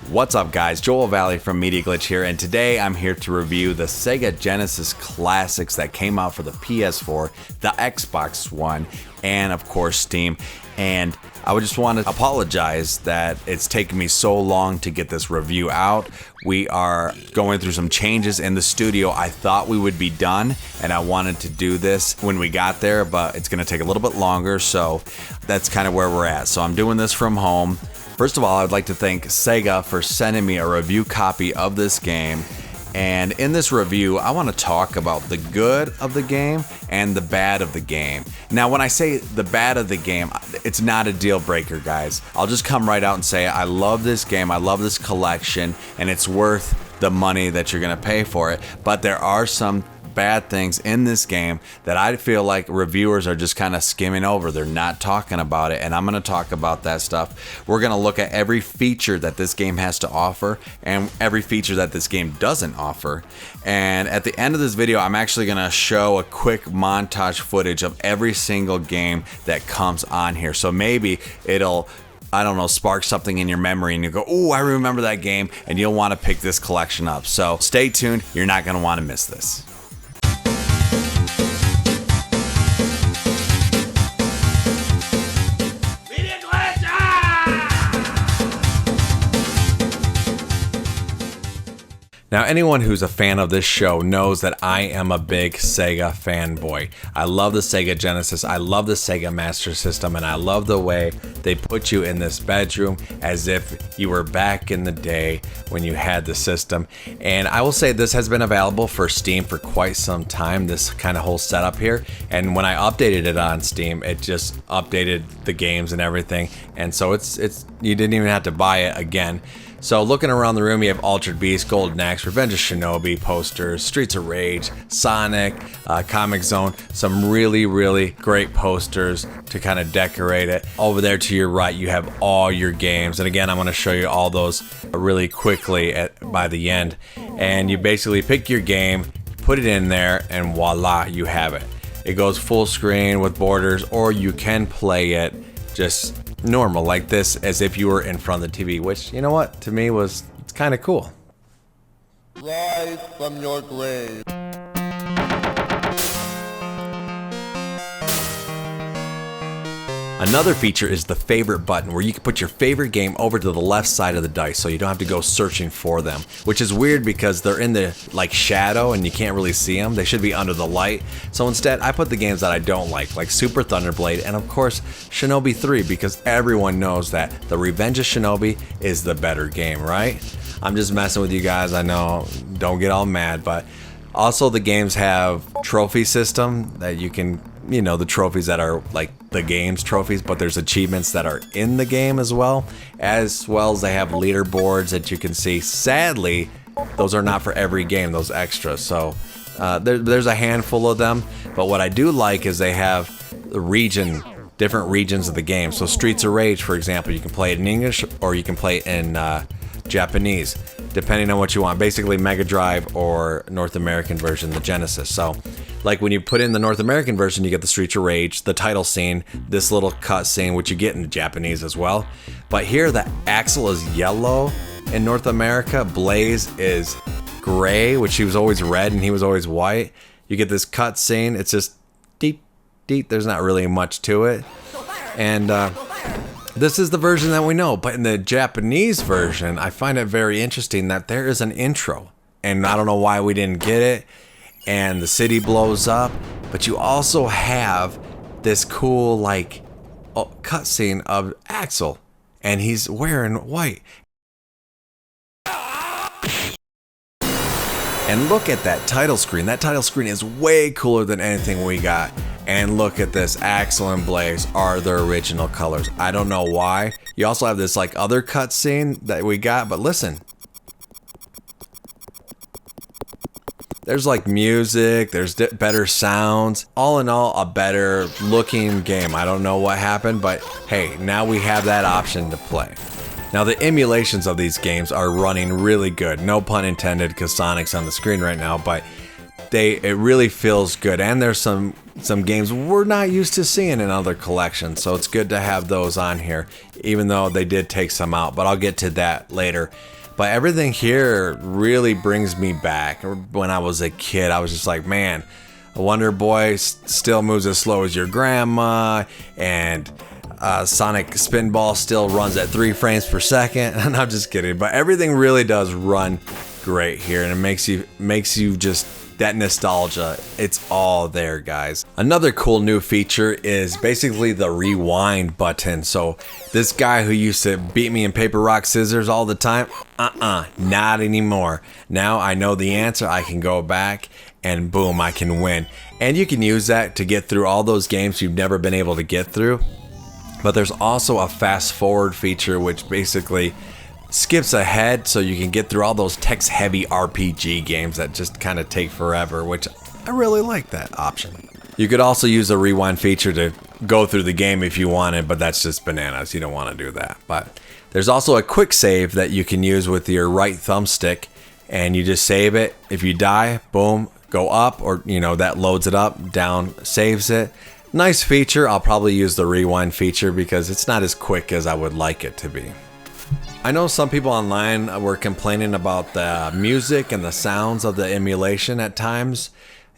What's up guys, Joel Valley from Media Glitch here, and today I'm here to review the Sega Genesis Classics that came out for the PS4, the Xbox One, and of course Steam. And I would just want to apologize that it's taken me so long to get this review out. We are going through some changes in the studio. I thought we would be done, and I wanted to do this when we got there, but it's going to take a little bit longer, so that's kind of where we're at. So I'm doing this from home. First of all, I'd like to thank Sega for sending me a review copy of this game. And in this review, I want to talk about the good of the game and the bad of the game. Now, when I say the bad of the game, it's not a deal breaker, guys. I'll just come right out and say I love this game, I love this collection, and it's worth the money that you're going to pay for it. But there are some bad things in this game that I feel like reviewers are just kind of skimming over. They're not talking about it, and I'm going to talk about that stuff. We're going to look at every feature that this game has to offer and every feature that this game doesn't offer. And at the end of this video, I'm actually going to show a quick montage footage of every single game that comes on here. So maybe it'll, I don't know, spark something in your memory and you go, oh, I remember that game, and you'll want to pick this collection up. So stay tuned. You're not going to want to miss this. Now, anyone who's a fan of this show knows that I am a big Sega fanboy. I love the Sega Genesis, I love the Sega Master System, and I love the way they put you in this bedroom as if you were back in the day when you had the system. And I will say this has been available for Steam for quite some time, this kind of whole setup here. And when I updated it on Steam, it just updated the games and everything. And so it's you didn't even have to buy it again. So looking around the room, you have Altered Beast, Golden Axe, Revenge of Shinobi posters, Streets of Rage, Sonic, Comic Zone, some really, really great posters to kind of decorate it. Over there to your right, you have all your games. And again, I'm going to show you all those really quickly by the end. And you basically pick your game, put it in there, and voila, you have it. It goes full screen with borders, or you can play it just normal like this as if you were in front of the TV, which, you know what, to me it's kind of cool. Rise from your grave. Another feature is the favorite button, where you can put your favorite game over to the left side of the dice so you don't have to go searching for them, which is weird because they're in the shadow and you can't really see them. They should be under the light. So instead, I put the games that I don't like Super Thunderblade and of course Shinobi 3, because everyone knows that the Revenge of Shinobi is the better game, right? I'm just messing with you guys, I know, don't get all mad, but also the games have trophy system that you can, you know, the trophies that are like the game's trophies, but there's achievements that are in the game as well as they have leaderboards that you can see. Sadly, those are not for every game, those extras. So there's a handful of them, but what I do like is they have the different regions of the game. So Streets of Rage, for example, you can play it in English or you can play it in Japanese, depending on what you want. Basically Mega Drive or North American version, the Genesis. So like when you put in the North American version, you get the Streets of Rage, the title scene, this little cut scene, which you get in the Japanese as well. But here the Axel is yellow in North America, Blaze is gray, which he was always red and he was always white. You get this cut scene, it's just deep, there's not really much to it. And this is the version that we know, but in the Japanese version, I find it very interesting that there is an intro, and I don't know why we didn't get it, and the city blows up, but you also have this cool cutscene of Axel, and he's wearing white. And look at that title screen. That title screen is way cooler than anything we got. And look at this, Axel and Blaze are the original colors. I don't know why. You also have this other cutscene that we got, but listen. There's music, there's better sounds. All in all, a better looking game. I don't know what happened, but hey, now we have that option to play. Now the emulations of these games are running really good. No pun intended, because Sonic's on the screen right now, but it really feels good, and there's some games we're not used to seeing in other collections, so it's good to have those on here, even though they did take some out, but I'll get to that later. But everything here really brings me back when I was a kid. I was just like, man, Wonder Boy still moves as slow as your grandma, and Sonic Spinball still runs at 3 frames per second. And I'm just kidding, but everything really does run great here, and it makes you just that nostalgia. It's all there, guys. Another cool new feature is basically the rewind button. So this guy who used to beat me in paper, rock, scissors all the time, not anymore. Now I know the answer. I can go back and boom, I can win. And you can use that to get through all those games you've never been able to get through. But there's also a fast forward feature, which basically skips ahead so you can get through all those text heavy RPG games that just kind of take forever, which I really like that option. You could also use a rewind feature to go through the game if you wanted, but that's just bananas. You don't want to do that. But there's also a quick save that you can use with your right thumbstick, and you just save it. If you die, boom, go up, or that loads it up, down, saves it. Nice feature. I'll probably use the rewind feature because it's not as quick as I would like it to be. I know some people online were complaining about the music and the sounds of the emulation at times,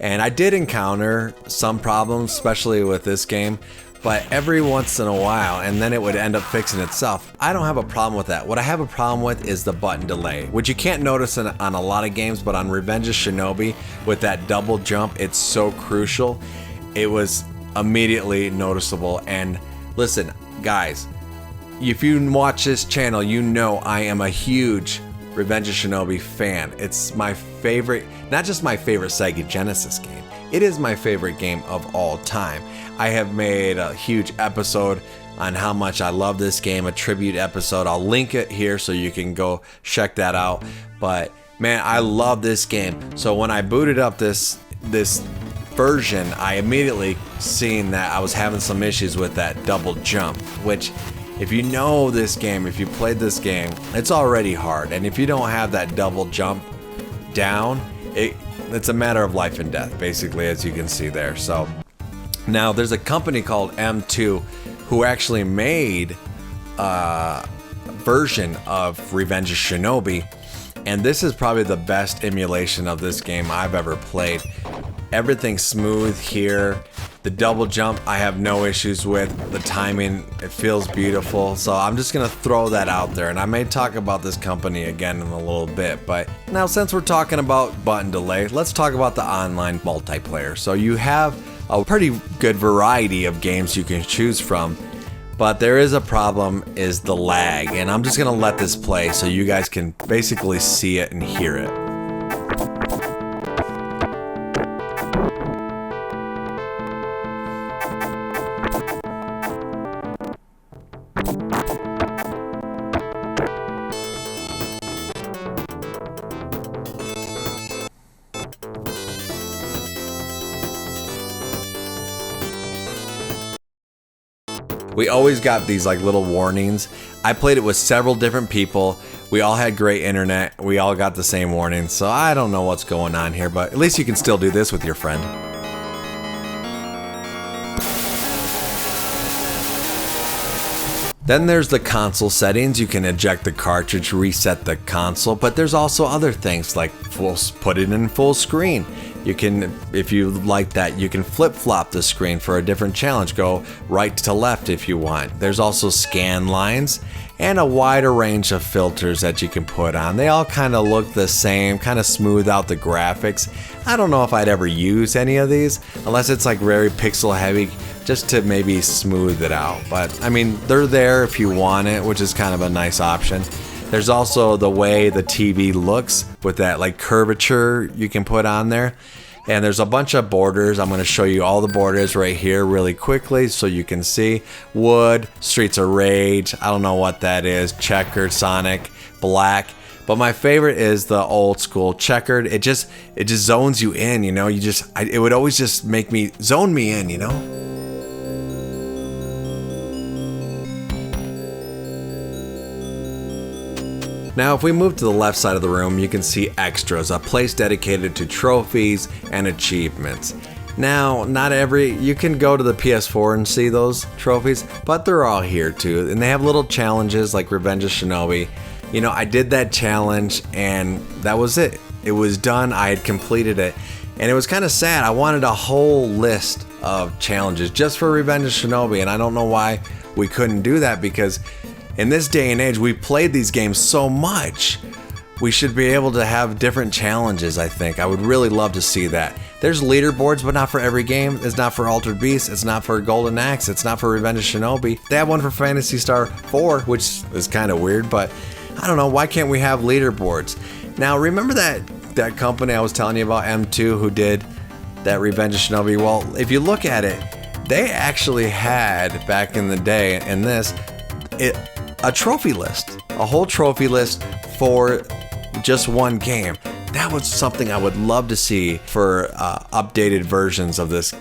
and I did encounter some problems, especially with this game, but every once in a while, and then it would end up fixing itself. I don't have a problem with that. What I have a problem with is the button delay, which you can't notice on a lot of games, but on Revenge of Shinobi, with that double jump, it's so crucial. It was immediately noticeable. And listen, guys, if you watch this channel, you know I am a huge Revenge of Shinobi fan. It's my favorite, not just my favorite Sega Genesis game, it is my favorite game of all time. I have made a huge episode on how much I love this game, a tribute episode. I'll link it here so you can go check that out. But man, I love this game. So when I booted up this version, I immediately seen that I was having some issues with that double jump, which, if you know this game, if you played this game, it's already hard. And if you don't have that double jump down, it's a matter of life and death, basically, as you can see there. So now there's a company called M2 who actually made a version of Revenge of Shinobi, and this is probably the best emulation of this game I've ever played. Everything's smooth here. The double jump I have no issues with. The timing, it feels beautiful. So I'm just gonna throw that out there, and I may talk about this company again in a little bit. But now, since we're talking about button delay, let's talk about the online multiplayer. So you have a pretty good variety of games you can choose from, but there is a problem, is the lag. And I'm just gonna let this play so you guys can basically see it and hear it. We always got these like little warnings. I played it with several different people. We all had great internet. We all got the same warnings. So I don't know what's going on here, but at least you can still do this with your friend. Then there's the console settings. You can eject the cartridge, reset the console, but there's also other things like put it in full screen. You can, if you like that, you can flip-flop the screen for a different challenge. Go right to left if you want. There's also scan lines and a wider range of filters that you can put on. They all kind of look the same, kind of smooth out the graphics. I don't know if I'd ever use any of these unless it's like very pixel heavy, just to maybe smooth it out. But I mean, they're there if you want it, which is kind of a nice option. There's also the way the TV looks with that like curvature you can put on there. And there's a bunch of borders. I'm going to show you all the borders right here really quickly so you can see. Wood, Streets of Rage, I don't know what that is, checkered, Sonic, black. But my favorite is the old school checkered. It just zones you in, you know. It would always just zone me in, you know. Now if we move to the left side of the room, you can see extras, a place dedicated to trophies and achievements. Now, you can go to the PS4 and see those trophies, but they're all here too. And they have little challenges like Revenge of Shinobi. You know, I did that challenge and that was it. It was done, I had completed it. And it was kind of sad. I wanted a whole list of challenges just for Revenge of Shinobi, and I don't know why we couldn't do that, because in this day and age, we played these games so much. We should be able to have different challenges, I think. I would really love to see that. There's leaderboards, but not for every game. It's not for Altered Beast. It's not for Golden Axe. It's not for Revenge of Shinobi. They have one for Phantasy Star 4, which is kind of weird, but I don't know. Why can't we have leaderboards? Now, remember that company I was telling you about, M2, who did that Revenge of Shinobi? Well, if you look at it, they actually had, back in the day, in this, a trophy list. A whole trophy list for just one game. That was something I would love to see for updated versions of this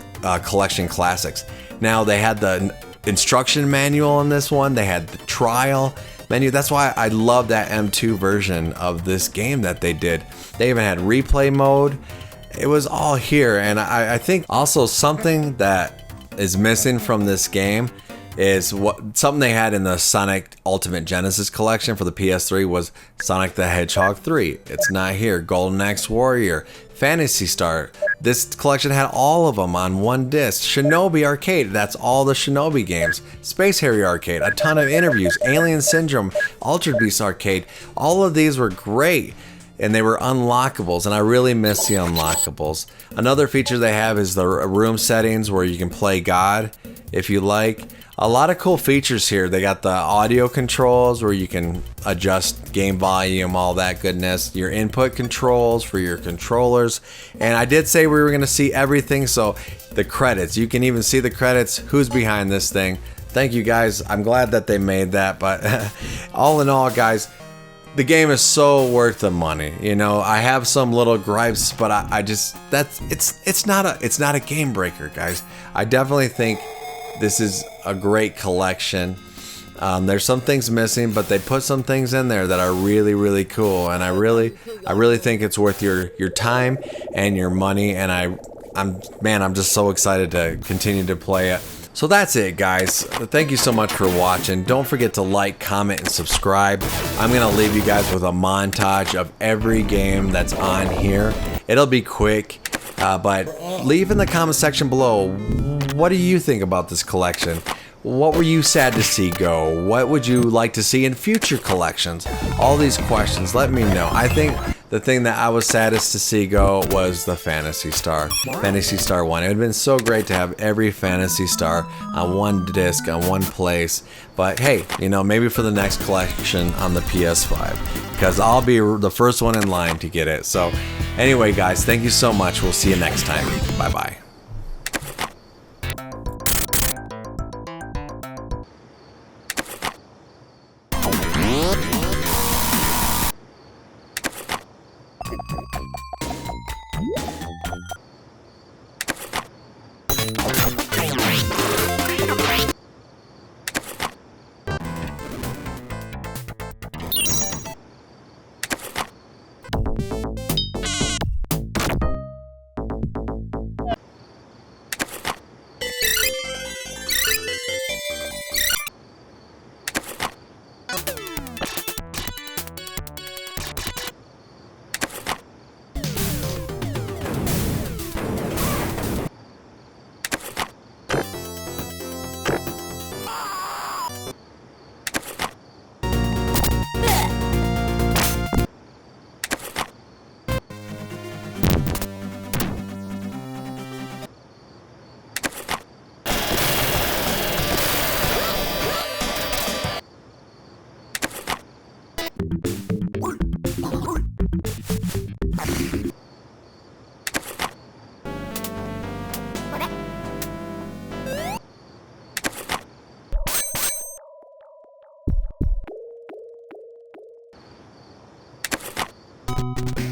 collection classics. Now, they had the instruction manual in this one. They had the trial menu. That's why I love that M2 version of this game that they did. They even had replay mode. It was all here. And I think also something that is missing from this game is something they had in the Sonic Ultimate Genesis Collection for the PS3 was Sonic the Hedgehog 3. It's not here. Golden Axe Warrior, Phantasy Star. This collection had all of them on one disc. Shinobi Arcade, that's all the Shinobi games. Space Harrier Arcade, a ton of interviews. Alien Syndrome, Altered Beast Arcade. All of these were great, and they were unlockables, and I really miss the unlockables. Another feature they have is the room settings where you can play God if you like. A lot of cool features here. They got the audio controls where you can adjust game volume, all that goodness. Your input controls for your controllers. And I did say we were going to see everything, so the credits. You can even see the credits, who's behind this thing. Thank you guys. I'm glad that they made that, but all in all, guys, the game is so worth the money. You know, I have some little gripes, but it's not a game breaker, guys. I definitely think this is a great collection. There's some things missing, but they put some things in there that are really, really cool, and I really think it's worth your time and your money. And I'm just so excited to continue to play it. So that's it, guys. Thank you so much for watching. Don't forget to like, comment, and subscribe. I'm gonna leave you guys with a montage of every game that's on here. It'll be quick, but leave in the comment section below, what do you think about this collection? What were you sad to see go? What would you like to see in future collections? All these questions, let me know. I think the thing that I was saddest to see go was the Phantasy Star 1. It would have been so great to have every Phantasy Star on one disc, on one place. But hey, you know, maybe for the next collection on the PS5, because I'll be the first one in line to get it. So anyway, guys, thank you so much. We'll see you next time. Bye-bye. You